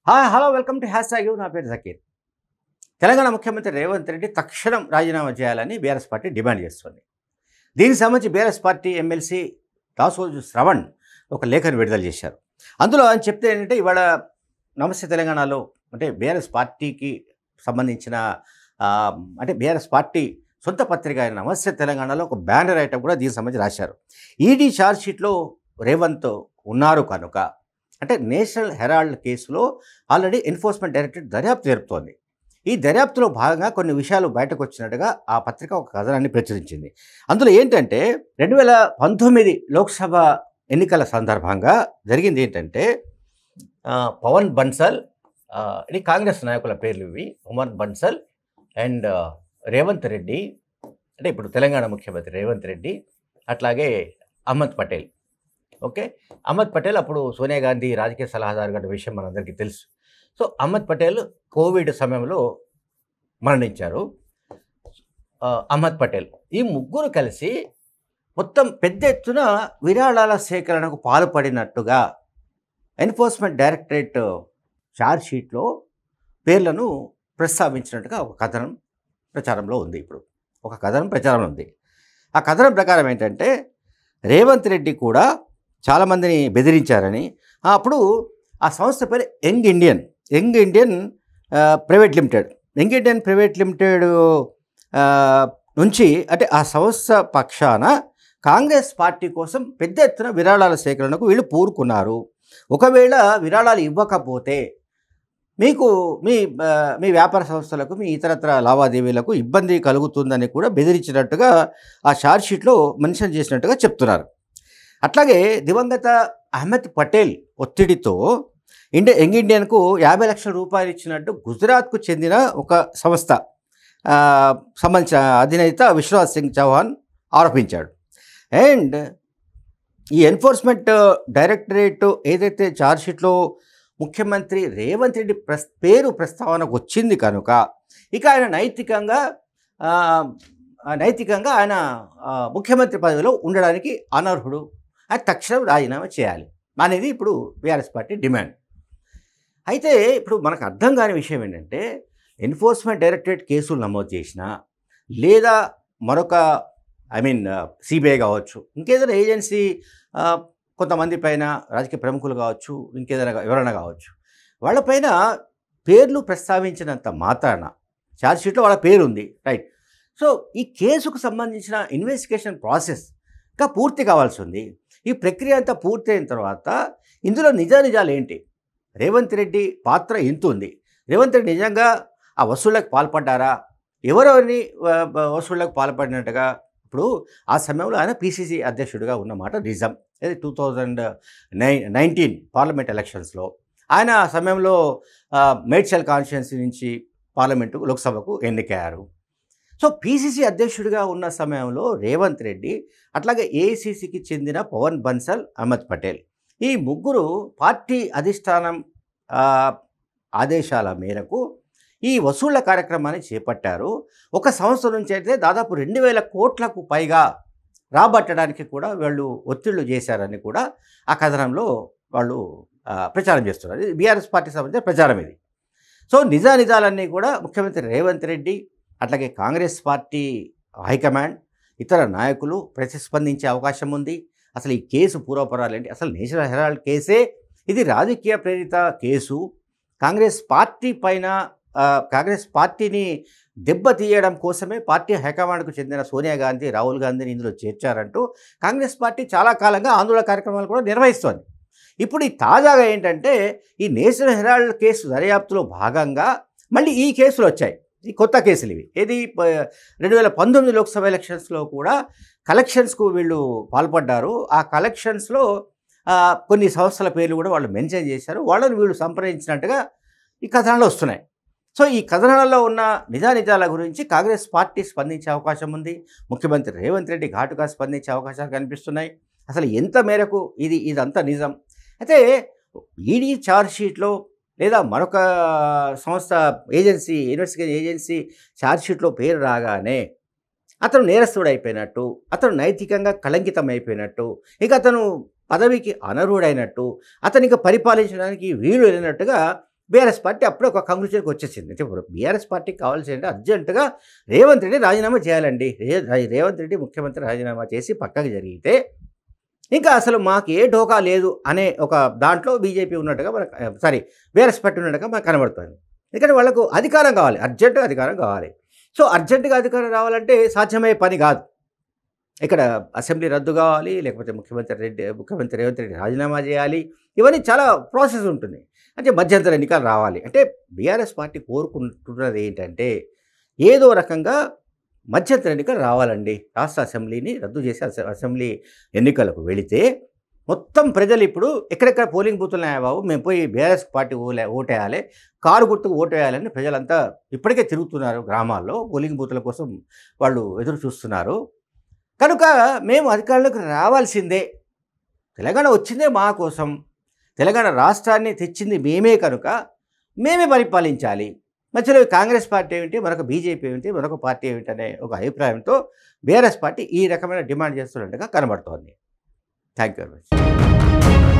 Hi hello welcome to hash tag నా పేరు జకీర్. తెలంగాణ ముఖ్యమంత్రి రేవంత్ రెడ్డి తక్షణం రాజీనామా చేయాలని బీఆర్ఎస్ పార్టీ డిమాండ్ చేస్తుంది. దీనికి సంబంధించి BRS party MLC Dasoju Shravan ఒక లేఖను విడుదల చేశారు. అందులో ఆయన చెప్తే ఏంటంటే ఇవాళ నమస్తే తెలంగాణలో అంటే బీఆర్ఎస్ పార్టీకి సంబంధించిన అంటే బీఆర్ఎస్ పార్టీ సొంత పత్రిక అయిన నమస్తే తెలంగాణలో ఒక బ్యానర్ ఐటమ్ కూడా దీనికి సంబంధించి రాశారు. ఈడీ ఛార్జ్షీట్లో రేవంత్ ఉన్నారు కనుక అంటే నేషనల్ హెరాల్డ్ కేసులో ఆల్రెడీ ఎన్ఫోర్స్మెంట్ డైరెక్టరేట్ దర్యాప్తు జరుపుతోంది. ఈ దర్యాప్తులో భాగంగా కొన్ని విషయాలు బయటకు వచ్చినట్టుగా ఆ పత్రిక ఒక కథనాన్ని ప్రచురించింది. అందులో ఏంటంటే 2019 లోక్సభ ఎన్నికల సందర్భంగా జరిగింది ఏంటంటే పవన్ బన్సల్, ఇది కాంగ్రెస్ నాయకుల పేర్లు ఇవి, పవన్ బన్సల్ అండ్ రేవంత్ రెడ్డి, అంటే ఇప్పుడు తెలంగాణ ముఖ్యమంత్రి రేవంత్ రెడ్డి, అట్లాగే అహ్మద్ పటేల్. ఓకే, అహ్మద్ పటేల్ అప్పుడు సోనియా గాంధీ రాజకీయ సలహాదారుగా విషయం మనందరికీ తెలుసు. సో అహ్మద్ పటేల్ కోవిడ్ సమయంలో మరణించారు. అహ్మద్ పటేల్ ఈ ముగ్గురు కలిసి మొత్తం పెద్ద ఎత్తున విరాళాల సేకరణకు పాల్పడినట్టుగా ఎన్ఫోర్స్మెంట్ డైరెక్టరేట్ ఛార్జ్షీట్లో పేర్లను ప్రస్తావించినట్టుగా ఒక కథనం ప్రచారంలో ఉంది. ఇప్పుడు ఒక కథనం ప్రచారంలో ఉంది. ఆ కథనం ప్రకారం ఏంటంటే రేవంత్ రెడ్డి కూడా చాలామందిని బెదిరించారని, అప్పుడు ఆ సంస్థ పేరు యంగ్ ఇండియన్ ప్రైవేట్ లిమిటెడ్ నుంచి అంటే ఆ సంస్థ పక్షాన కాంగ్రెస్ పార్టీ కోసం పెద్ద ఎత్తున విరాళాల సేకరణకు వీళ్ళు పూరుకున్నారు. ఒకవేళ విరాళాలు ఇవ్వకపోతే మీకు మీ వ్యాపార సంస్థలకు మీ ఇతరత్ర లావాదేవీలకు ఇబ్బంది కలుగుతుందని కూడా బెదిరించినట్టుగా ఆ ఛార్జ్షీట్లో మెన్షన్ చేసినట్టుగా చెప్తున్నారు. అట్లాగే దివంగత అహ్మద్ పటేల్ ఒత్తిడితో యంగ్ ఇండియన్కు 50 లక్షల రూపాయలు ఇచ్చినట్టు గుజరాత్కు చెందిన ఒక సంస్థ సంబంధించిన అధినేత విశ్వనాథ్ సింగ్ చౌహాన్ ఆరోపించాడు. అండ్ ఈ ఎన్ఫోర్స్మెంట్ డైరెక్టరేట్ ఏదైతే ఛార్జ్షీట్లో ముఖ్యమంత్రి రేవంత్ రెడ్డి పేరు ప్రస్తావనకు వచ్చింది కనుక ఇక ఆయన నైతికంగా ఆయన ముఖ్యమంత్రి పదవిలో ఉండడానికి అనర్హుడు, ఆయన తక్షణం రాజీనామా చేయాలి అనేది ఇప్పుడు బీఆర్ఎస్ పార్టీ డిమాండ్. అయితే ఇప్పుడు మనకు అర్థం కాని విషయం ఏంటంటే ఎన్ఫోర్స్మెంట్ డైరెక్టరేట్ కేసులు నమోదు చేసినా లేదా మరొక సిబిఐ కావచ్చు, ఇంకేదైనా ఏజెన్సీ కొంతమంది పైన రాజకీయ ప్రముఖులు కావచ్చు, ఇంకేదైనా ఎవరైనా కావచ్చు, వాళ్ళపైన పేర్లు ప్రస్తావించినంత మాత్రాన ఛార్జ్షీట్లో వాళ్ళ పేరు ఉంది, రైట్. సో ఈ కేసుకు సంబంధించిన ఇన్వెస్టిగేషన్ ప్రాసెస్ ఇంకా పూర్తి కావాల్సి ఉంది. ఈ ప్రక్రియ అంతా పూర్తయిన తర్వాత ఇందులో నిజాలు ఏంటి, రేవంత్ రెడ్డి పాత్ర ఎంత ఉంది, రేవంత్ రెడ్డి నిజంగా ఆ వసూళ్లకు పాల్పడ్డారా, ఎవరెవరిని వసూళ్లకు పాల్పడినట్టుగా. ఇప్పుడు ఆ సమయంలో ఆయన పిసిసి అధ్యక్షుడిగా ఉన్నమాట నిజం. అది 2019 పార్లమెంట్ ఎలక్షన్స్లో ఆయన ఆ సమయంలో మేడ్చల్ కాన్స్టిట్యున్సీ నుంచి లోక్సభకు ఎన్నికయ్యారు. సో పిసిసి అధ్యక్షుడిగా ఉన్న సమయంలో రేవంత్ రెడ్డి, అట్లాగే ఏఐసిసికి చెందిన పవన్ బన్సల్, అహ్మద్ పటేల్ ఈ ముగ్గురు పార్టీ అధిష్టానం ఆదేశాల మేరకు ఈ వసూళ్ల కార్యక్రమాన్ని చేపట్టారు. ఒక సంవత్సరం నుంచి అయితే దాదాపు 2000 కోట్లకు పైగా రాబట్టడానికి కూడా వాళ్ళు ఒత్తిళ్లు చేశారని కూడా ఆ కథనంలో వాళ్ళు ప్రచారం చేస్తున్నారు. ఇది బీఆర్ఎస్ పార్టీ సంబంధించిన ప్రచారం ఇది. సో నిజాలన్నీ కూడా ముఖ్యమంత్రి రేవంత్ రెడ్డి, అట్లాగే కాంగ్రెస్ పార్టీ హైకమాండ్, ఇతర నాయకులు ప్రతిస్పందించే అవకాశం ఉంది. అసలు ఈ కేసు పూర్వపరాలు ఏంటి, అసలు నేషనల్ హెరాల్డ్ కేసే ఇది రాజకీయ ప్రేరిత కేసు, కాంగ్రెస్ పార్టీ పైన కాంగ్రెస్ పార్టీని దెబ్బతీయడం కోసమే పార్టీ హైకమాండ్కు చెందిన సోనియా గాంధీ, రాహుల్ గాంధీని ఇందులో చేర్చారంటూ కాంగ్రెస్ పార్టీ చాలా కాలంగా ఆందోళన కార్యక్రమాలు కూడా నిర్వహిస్తోంది. ఇప్పుడు ఈ తాజాగా ఏంటంటే ఈ నేషనల్ హెరాల్డ్ కేసు దర్యాప్తులో భాగంగా మళ్ళీ ఈ కేసులు వచ్చాయి. ఈ కొత్త కేసులు ఇవి. ఏది 2019 లోక్సభ ఎలక్షన్స్లో కూడా కలెక్షన్స్కు వీళ్ళు పాల్పడ్డారు. ఆ కలెక్షన్స్లో కొన్ని సంస్థల పేర్లు కూడా వాళ్ళు మెన్షన్ చేశారు. వాళ్ళని వీళ్ళు సంప్రదించినట్టుగా ఈ కథనాలు వస్తున్నాయి. సో ఈ కథనాలలో ఉన్న నిజాల గురించి కాంగ్రెస్ పార్టీ స్పందించే అవకాశం ఉంది. ముఖ్యమంత్రి రేవంత్ రెడ్డి ఘాటుగా స్పందించే అవకాశాలు కనిపిస్తున్నాయి. అసలు ఎంత మేరకు ఇదంతా నిజం. అయితే ఈడీ ఛార్జ్షీట్లో లేదా మరొక సంస్థ ఇన్వెస్టిగేషన్ ఏజెన్సీ ఛార్జ్షీట్లో పేరు రాగానే అతను నేరస్తుడు అయిపోయినట్టు, అతను నైతికంగా కళంకితం అయిపోయినట్టు, ఇక అతను పదవికి అనర్హుడైనట్టు, అతనికి పరిపాలించడానికి వీలు లేనట్టుగా బీఆర్ఎస్ పార్టీ అప్పుడే ఒక కంక్లూజన్కి వచ్చేసింది. అంటే ఇప్పుడు బీఆర్ఎస్ పార్టీకి కావాల్సింది అర్జెంటుగా రేవంత్ రెడ్డి రాజీనామా చేయాలండి. రేవంత్ రెడ్డి ముఖ్యమంత్రి రాజీనామా చేసి పక్కకి జరిగితే ఇంకా అసలు మాకు ఏ ఢోకా లేదు అనే ఒక దాంట్లో బీజేపీ ఉన్నట్టుగా మనకు బీఆర్ఎస్ పార్టీ ఉన్నట్టుగా మనకు కనబడుతుంది. ఎందుకంటే వాళ్ళకు అధికారం కావాలి, అర్జెంటుగా అధికారం కావాలి. సో అర్జెంటుగా అధికారం రావాలంటే సాధ్యమయ్యే పని కాదు. ఇక్కడ అసెంబ్లీ రద్దు కావాలి, లేకపోతే ముఖ్యమంత్రి రేవంత్ రెడ్డి రాజీనామా చేయాలి. ఇవన్నీ చాలా ప్రాసెస్ ఉంటుంది. అంటే మధ్యంతర ఎన్నికలు రావాలి. అంటే బీఆర్ఎస్ పార్టీ కోరుకుంటున్నది ఏంటంటే ఏదో రకంగా మధ్యంతర ఎన్నికలు రావాలండి. రాష్ట్ర అసెంబ్లీని రద్దు చేసి అసెంబ్లీ ఎన్నికలకు వెళితే మొత్తం ప్రజలు ఇప్పుడు ఎక్కడెక్కడ పోలింగ్ బూతులు ఉన్నాయా బాబు, మేము పోయి బీఆర్ఎస్ పార్టీ ఓటేయాలి, కారు గుర్తుకు ఓటేయాలని ప్రజలంతా ఇప్పటికే తిరుగుతున్నారు. గ్రామాల్లో పోలింగ్ బూతుల కోసం వాళ్ళు ఎదురు చూస్తున్నారు. కనుక మేము అధికారంలోకి రావాల్సిందే. తెలంగాణ వచ్చిందే మా కోసం, తెలంగాణ రాష్ట్రాన్ని తెచ్చింది మేమే కనుక మేమే పరిపాలించాలి. మధ్యలో కాంగ్రెస్ పార్టీ ఏమిటి, మరొక బీజేపీ ఏమిటి, మరొక పార్టీ ఏమిటి అనే ఒక అభిప్రాయంతో బీఆర్ఎస్ పార్టీ ఈ రకమైన డిమాండ్ చేస్తున్నట్టుగా కనబడుతోంది. Thank you very much.